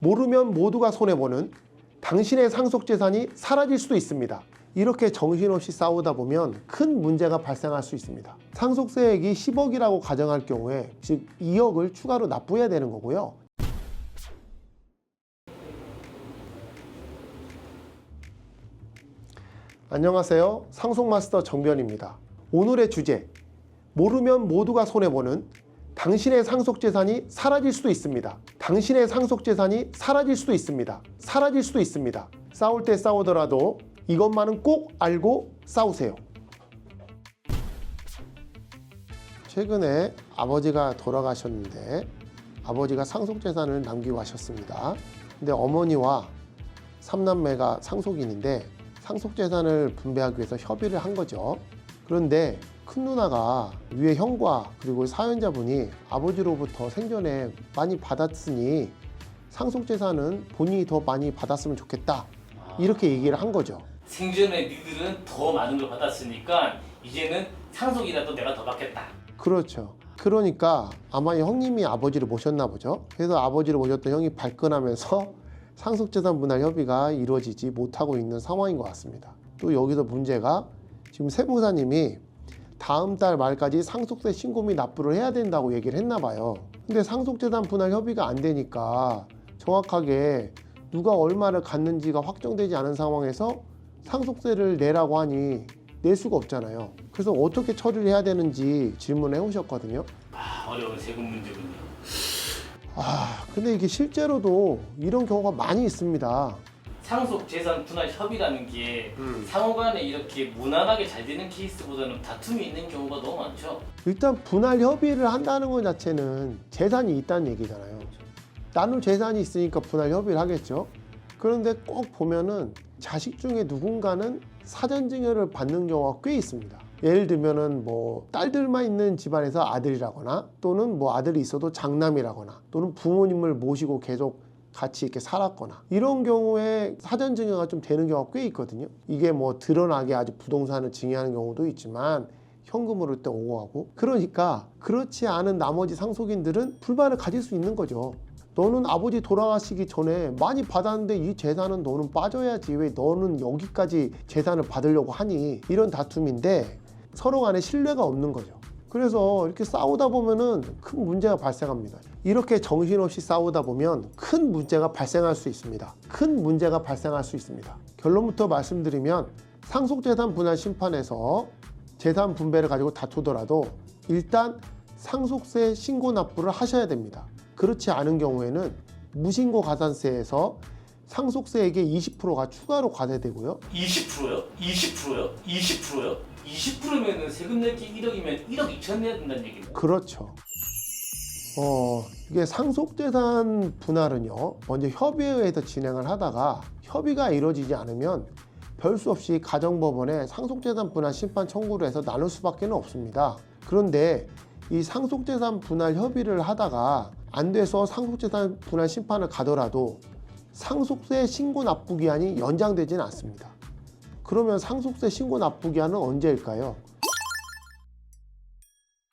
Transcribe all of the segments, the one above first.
모르면 모두가 손해보는 당신의 상속재산이 사라질 수도 있습니다. 이렇게 정신없이 싸우다 보면 큰 문제가 발생할 수 있습니다. 상속세액이 10억이라고 가정할 경우에 즉 2억을 추가로 납부해야 되는 거고요. 안녕하세요. 상속마스터 정변입니다. 오늘의 주제, 모르면 모두가 손해보는 당신의 상속재산이 사라질 수도 있습니다. 당신의 상속재산이 사라질 수도 있습니다. 사라질 수도 있습니다. 싸울 때 싸우더라도 이것만은 꼭 알고 싸우세요. 최근에 아버지가 돌아가셨는데 아버지가 상속재산을 남기고 가셨습니다. 근데 어머니와 3남매가 상속인인데 상속재산을 분배하기 위해서 협의를 한 거죠. 그런데 큰 누나가 위에 형과 그리고 사연자분이 아버지로부터 생전에 많이 받았으니 상속재산은 본인이 더 많이 받았으면 좋겠다, 이렇게 얘기를 한 거죠. 생전에 니들은 더 많은 걸 받았으니까 이제는 상속이라도 내가 더 받겠다. 그렇죠. 그러니까 아마 형님이 아버지를 모셨나 보죠. 그래서 아버지를 모셨던 형이 발끈하면서 상속재산 분할 협의가 이루어지지 못하고 있는 상황인 것 같습니다. 또 여기서 문제가 지금 세무사님이 다음 달 말까지 상속세 신고 및 납부를 해야 된다고 얘기를 했나 봐요. 근데 상속재산 분할 협의가 안 되니까 정확하게 누가 얼마를 갖는지가 확정되지 않은 상황에서 상속세를 내라고 하니 낼 수가 없잖아요. 그래서 어떻게 처리를 해야 되는지 질문을 해오셨거든요. 어려운 세금 문제군요. 근데 이게 실제로도 이런 경우가 많이 있습니다. 상속재산 분할 협의라는 게 상호간에 이렇게 무난하게 잘 되는 케이스보다는 다툼이 있는 경우가 너무 많죠. 일단 분할 협의를 한다는 것 자체는 재산이 있다는 얘기잖아요. 나눌 재산이 있으니까 분할 협의를 하겠죠. 그런데 꼭 보면은 자식 중에 누군가는 사전 증여를 받는 경우가 꽤 있습니다. 예를 들면은 뭐 딸들만 있는 집안에서 아들이라거나 또는 뭐 아들이 있어도 장남이라거나 또는 부모님을 모시고 계속 같이 이렇게 살았거나 이런 경우에 사전 증여가 좀 되는 경우가 꽤 있거든요. 이게 뭐 드러나게 아주 부동산을 증여하는 경우도 있지만 현금으로 일단 오고 가고, 그러니까 그렇지 않은 나머지 상속인들은 불만을 가질 수 있는 거죠. 너는 아버지 돌아가시기 전에 많이 받았는데 이 재산은 너는 빠져야지, 왜 너는 여기까지 재산을 받으려고 하니, 이런 다툼인데 서로 간에 신뢰가 없는 거죠. 그래서 이렇게 싸우다 보면은 큰 문제가 발생합니다. 이렇게 정신없이 싸우다 보면 큰 문제가 발생할 수 있습니다. 큰 문제가 발생할 수 있습니다. 결론부터 말씀드리면 상속재산 분할 심판에서 재산 분배를 가지고 다투더라도 일단 상속세 신고 납부를 하셔야 됩니다. 그렇지 않은 경우에는 무신고 가산세에서 상속세액의 20%가 추가로 과세되고요. 20%요? 20%요? 20%요? 20%면은 세금 낼게 1억이면 1억 2천 내야 된다는 얘기네요. 그렇죠. 이게 상속재산 분할은요, 먼저 협의에 의해서 진행을 하다가 협의가 이루어지지 않으면 별 수 없이 가정법원에 상속재산 분할 심판 청구를 해서 나눌 수밖에 없습니다. 그런데 이 상속재산 분할 협의를 하다가 안 돼서 상속재산 분할 심판을 가더라도 상속세 신고 납부 기한이 연장되지는 않습니다. 그러면 상속세 신고 납부 기한은 언제일까요?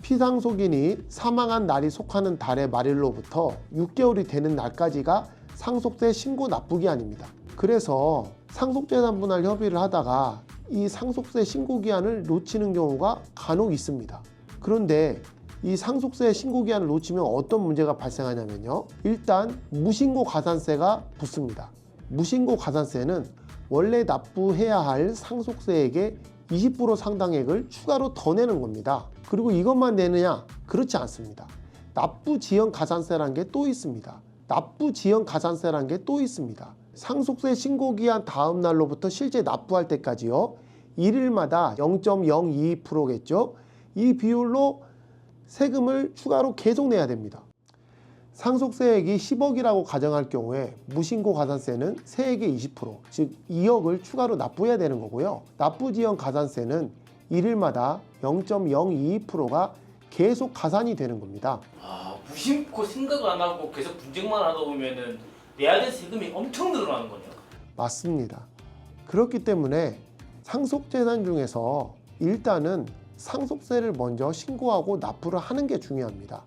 피상속인이 사망한 날이 속하는 달의 말일로부터 6개월이 되는 날까지가 상속세 신고 납부 기한입니다. 그래서 상속재산 분할 협의를 하다가 이 상속세 신고 기한을 놓치는 경우가 간혹 있습니다. 그런데 이 상속세 신고 기한을 놓치면 어떤 문제가 발생하냐면요, 일단 무신고 가산세가 붙습니다. 무신고 가산세는 원래 납부해야 할 상속세액의 20% 상당액을 추가로 더 내는 겁니다. 그리고 이것만 내느냐? 그렇지 않습니다. 납부지연 가산세라는 게 또 있습니다. 납부지연 가산세라는 게 또 있습니다. 상속세 신고기한 다음 날로부터 실제 납부할 때까지요, 1일마다 0.022%겠죠. 이 비율로 세금을 추가로 계속 내야 됩니다. 상속세액이 10억이라고 가정할 경우에 무신고 가산세는 세액의 20%, 즉 2억을 추가로 납부해야 되는 거고요. 납부지연 가산세는 1일마다 0.022%가 계속 가산이 되는 겁니다. 무심코 생각 안 하고 계속 분쟁만 하다 보면은 내야 될 세금이 엄청 늘어나는 거네요. 맞습니다. 그렇기 때문에 상속재산 중에서 일단은 상속세를 먼저 신고하고 납부를 하는 게 중요합니다.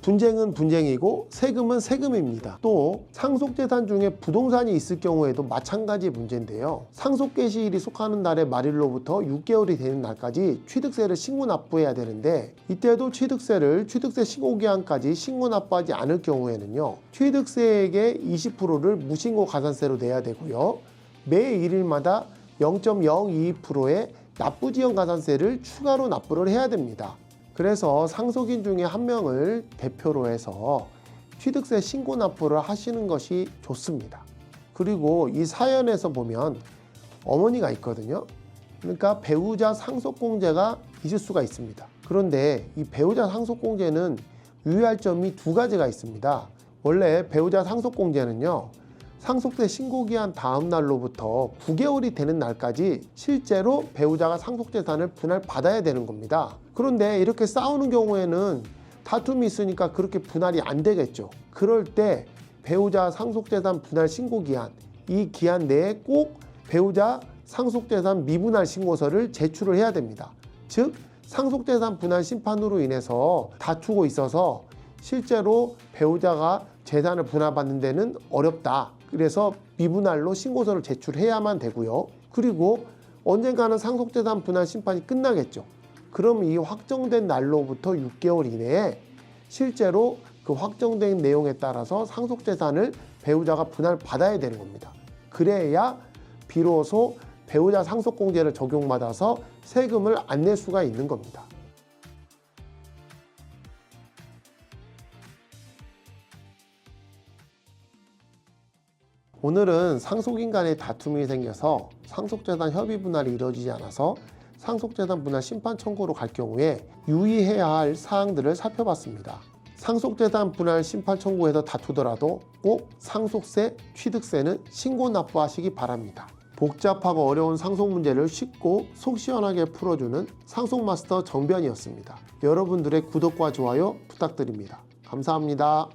분쟁은 분쟁이고 세금은 세금입니다. 또 상속재산 중에 부동산이 있을 경우에도 마찬가지 문제인데요. 상속개시일이 속하는 날의 말일로부터 6개월이 되는 날까지 취득세를 신고 납부해야 되는데, 이때도 취득세를 취득세 신고기한까지 신고 납부하지 않을 경우에는요, 취득세액의 20%를 무신고 가산세로 내야 되고요, 매 일일마다 0.022%의 납부지연 가산세를 추가로 납부를 해야 됩니다. 그래서 상속인 중에 한 명을 대표로 해서 취득세 신고 납부를 하시는 것이 좋습니다. 그리고 이 사연에서 보면 어머니가 있거든요. 그러니까 배우자 상속공제가 있을 수가 있습니다. 그런데 이 배우자 상속공제는 유의할 점이 두 가지가 있습니다. 원래 배우자 상속공제는요, 상속세 신고기한 다음 날로부터 9개월이 되는 날까지 실제로 배우자가 상속재산을 분할받아야 되는 겁니다. 그런데 이렇게 싸우는 경우에는 다툼이 있으니까 그렇게 분할이 안 되겠죠. 그럴 때 배우자 상속재산 분할 신고기한, 이 기한 내에 꼭 배우자 상속재산 미분할 신고서를 제출을 해야 됩니다. 즉 상속재산 분할 심판으로 인해서 다투고 있어서 실제로 배우자가 재산을 분할받는 데는 어렵다. 그래서 미분할로 신고서를 제출해야만 되고요. 그리고 언젠가는 상속재산 분할 심판이 끝나겠죠. 그럼 이 확정된 날로부터 6개월 이내에 실제로 그 확정된 내용에 따라서 상속재산을 배우자가 분할받아야 되는 겁니다. 그래야 비로소 배우자 상속공제를 적용받아서 세금을 안 낼 수가 있는 겁니다. 오늘은 상속인 간의 다툼이 생겨서 상속재산 협의 분할이 이루어지지 않아서 상속재산 분할 심판 청구로 갈 경우에 유의해야 할 사항들을 살펴봤습니다. 상속재산 분할 심판 청구에서 다투더라도 꼭 상속세, 취득세는 신고 납부하시기 바랍니다. 복잡하고 어려운 상속 문제를 쉽고 속 시원하게 풀어주는 상속마스터 정변이었습니다. 여러분들의 구독과 좋아요 부탁드립니다. 감사합니다.